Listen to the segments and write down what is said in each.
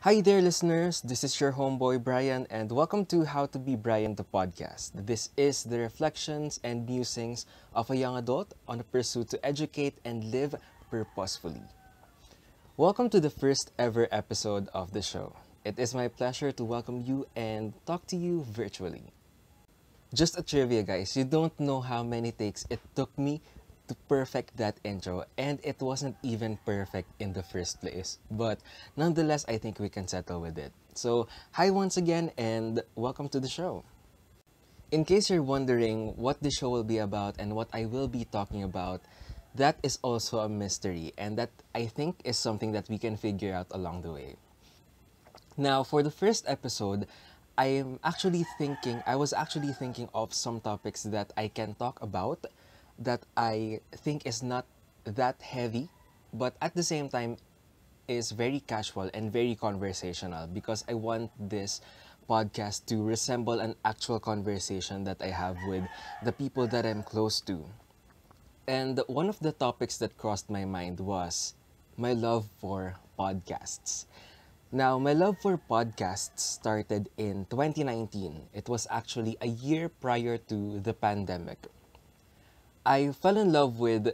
Hi there, listeners. This is your homeboy Bryan, and welcome to How to Be Bryan, the podcast. This is the reflections and musings of a young adult on a pursuit to educate and live purposefully. Welcome to the first ever episode of the show. It is my pleasure to welcome you and talk to you virtually. Just a trivia, guys. You don't know how many takes it took me to perfect that intro, and it wasn't even perfect in the first place. But nonetheless, I think we can settle with it. So, hi once again, and welcome to the show. In case you're wondering what the show will be about and what I will be talking about, that is also a mystery, and that I think is something that we can figure out along the way. Now, for the first episode, I was actually thinking of some topics that I can talk about that I think is not that heavy, but at the same time is very casual and very conversational because I want this podcast to resemble an actual conversation that I have with the people that I'm close to. And one of the topics that crossed my mind was my love for podcasts. Now, my love for podcasts started in 2019. It was actually a year prior to the pandemic. I fell in love with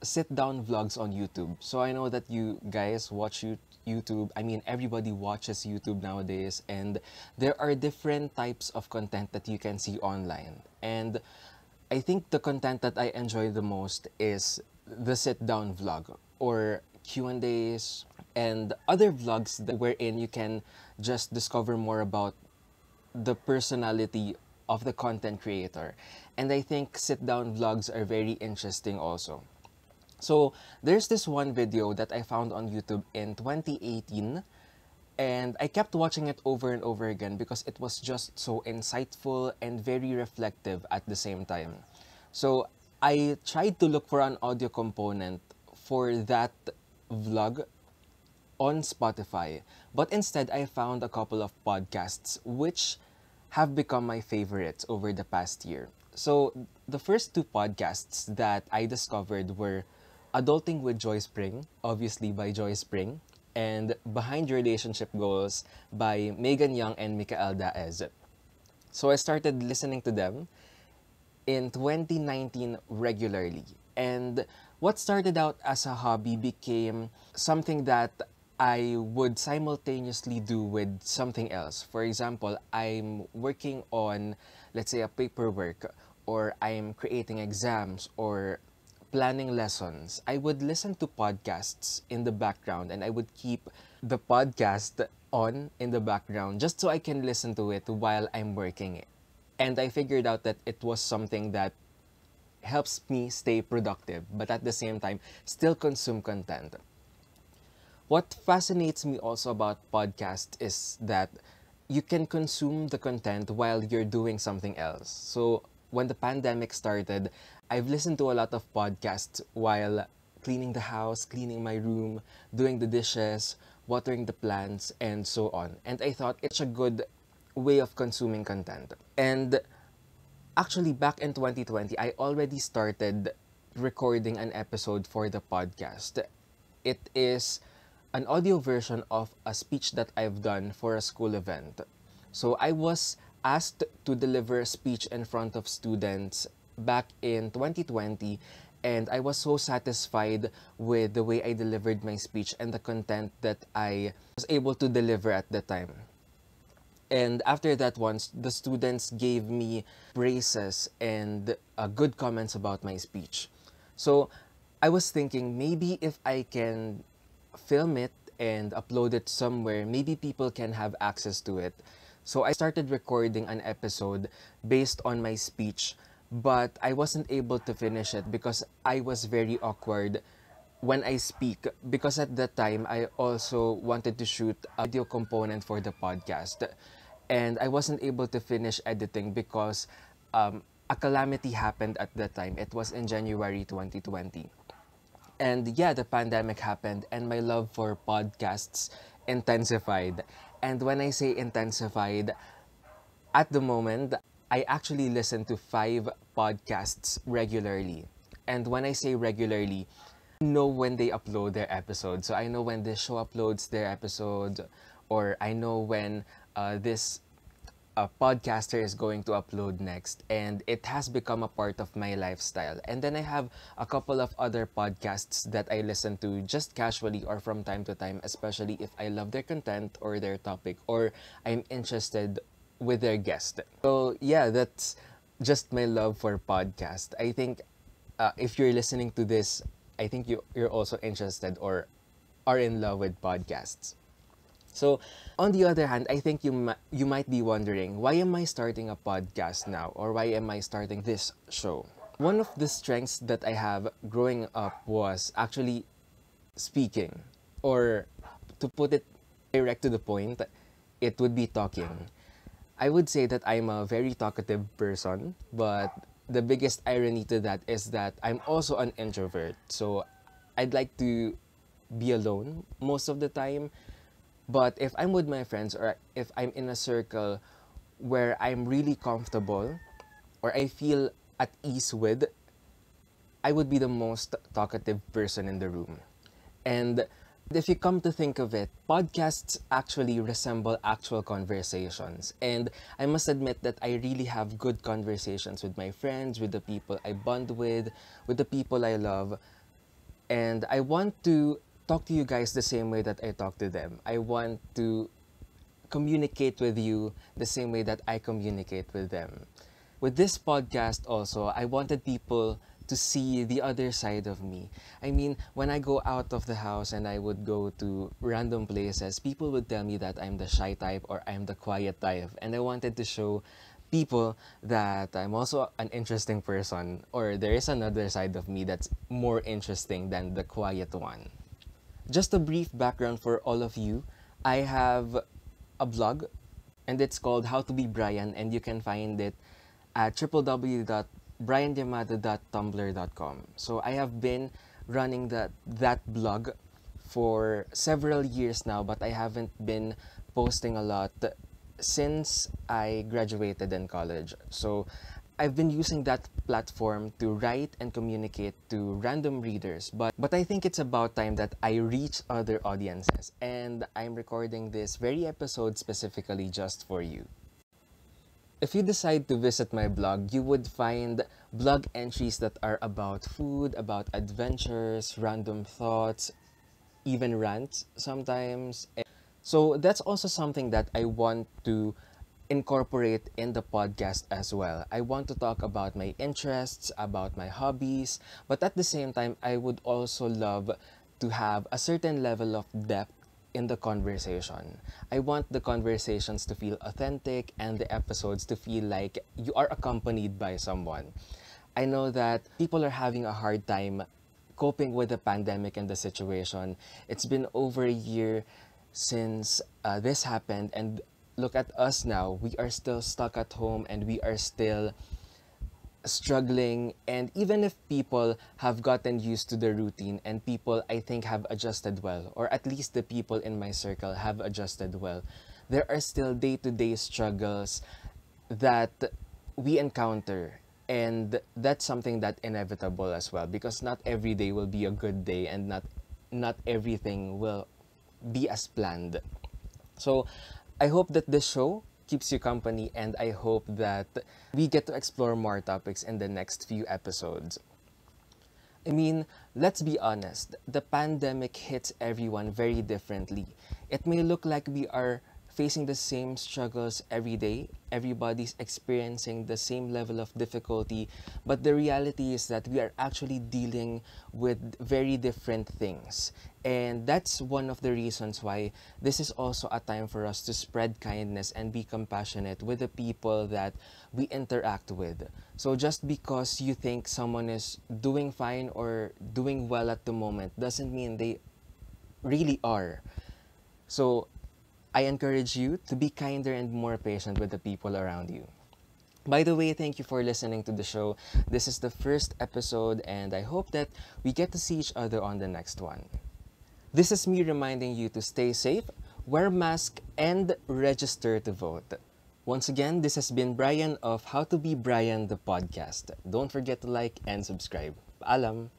sit-down vlogs on YouTube. So I know that you guys watch YouTube. I mean, everybody watches YouTube nowadays, and there are different types of content that you can see online. And I think the content that I enjoy the most is the sit-down vlog or Q&As and other vlogs wherein you can just discover more about the personality of the content creator. And I think sit-down vlogs are very interesting also. So there's this one video that I found on YouTube in 2018, and I kept watching it over and over again because it was just so insightful and very reflective at the same time. So I tried to look for an audio component for that vlog on Spotify, but instead I found a couple of podcasts which have become my favorites over the past year. So the first two podcasts that I discovered were Adulting with Joy Spring, obviously by Joy Spring, and Behind Relationship Goals by Megan Young and Mikael Daez. So I started listening to them in 2019 regularly. And what started out as a hobby became something that I would simultaneously do with something else. For example, I'm working on, let's say, a paperwork, or I'm creating exams, or planning lessons. I would listen to podcasts in the background, and I would keep the podcast on in the background just so I can listen to it while I'm working. And I figured out that it was something that helps me stay productive, but at the same time, still consume content. What fascinates me also about podcasts is that you can consume the content while you're doing something else. So when the pandemic started, I've listened to a lot of podcasts while cleaning the house, cleaning my room, doing the dishes, watering the plants, and so on. And I thought it's a good way of consuming content. And actually, back in 2020, I already started recording an episode for the podcast. It is an audio version of a speech that I've done for a school event. So I was asked to deliver a speech in front of students back in 2020, and I was so satisfied with the way I delivered my speech and the content that I was able to deliver at the time. And after that, once the students gave me praises and good comments about my speech. So I was thinking maybe if I can film it and upload it somewhere, maybe people can have access to it. So I started recording an episode based on my speech, but I wasn't able to finish it because I was very awkward when I speak, because at that time I also wanted to shoot a video component for the podcast, and I wasn't able to finish editing because a calamity happened at that time. It was in January 2020. And yeah, the pandemic happened and my love for podcasts intensified. And when I say intensified, at the moment, I actually listen to 5 podcasts regularly. And when I say regularly, I know when they upload their episode. So I know when the show uploads their episode, or I know when this podcaster is going to upload next, and it has become a part of my lifestyle. And then I have a couple of other podcasts that I listen to just casually or from time to time, especially if I love their content or their topic, or I'm interested with their guest. So yeah, that's just my love for podcast. I think if you're listening to this, I think you're also interested or are in love with podcasts. So, on the other hand, I think you might be wondering, why am I starting a podcast now, or why am I starting this show? One of the strengths that I have growing up was actually speaking, or to put it direct to the point, it would be talking. I would say that I'm a very talkative person, but the biggest irony to that is that I'm also an introvert. So I'd like to be alone most of the time. But if I'm with my friends, or if I'm in a circle where I'm really comfortable or I feel at ease with, I would be the most talkative person in the room. And if you come to think of it, podcasts actually resemble actual conversations. And I must admit that I really have good conversations with my friends, with the people I bond with the people I love. And I want to talk to you guys the same way that I talk to them. I want to communicate with you the same way that I communicate with them. With this podcast also, I wanted people to see the other side of me. I mean, when I go out of the house and I would go to random places, people would tell me that I'm the shy type or I'm the quiet type. And I wanted to show people that I'm also an interesting person, or there is another side of me that's more interesting than the quiet one. Just a brief background for all of you. I have a blog, and it's called How to Be Bryan, and you can find it at www.bryandiamado.tumblr.com. So I have been running that blog for several years now, but I haven't been posting a lot since I graduated in college. So I've been using that platform to write and communicate to random readers, but I think it's about time that I reach other audiences, and I'm recording this very episode specifically just for you. If you decide to visit my blog, you would find blog entries that are about food, about adventures, random thoughts, even rants sometimes. So that's also something that I want to incorporate in the podcast as well. I want to talk about my interests, about my hobbies, but at the same time, I would also love to have a certain level of depth in the conversation. I want the conversations to feel authentic and the episodes to feel like you are accompanied by someone. I know that people are having a hard time coping with the pandemic and the situation. It's been over a year since this happened, and look at us now. We are still stuck at home and we are still struggling. And even if people have gotten used to the routine, and people I think have adjusted well, or at least the people in my circle have adjusted well, there are still day-to-day struggles that we encounter. And that's something that inevitable as well, because not every day will be a good day, and not everything will be as planned. So I hope that this show keeps you company, and I hope that we get to explore more topics in the next few episodes. I mean, let's be honest, the pandemic hits everyone very differently. It may look like we are facing the same struggles every day, everybody's experiencing the same level of difficulty, but the reality is that we are actually dealing with very different things. And that's one of the reasons why this is also a time for us to spread kindness and be compassionate with the people that we interact with. So just because you think someone is doing fine or doing well at the moment doesn't mean they really are. So I encourage you to be kinder and more patient with the people around you. By the way, thank you for listening to the show. This is the first episode, and I hope that we get to see each other on the next one. This is me reminding you to stay safe, wear mask, and register to vote. Once again, this has been Bryan of How to Be Bryan, the podcast. Don't forget to like and subscribe. Paalam!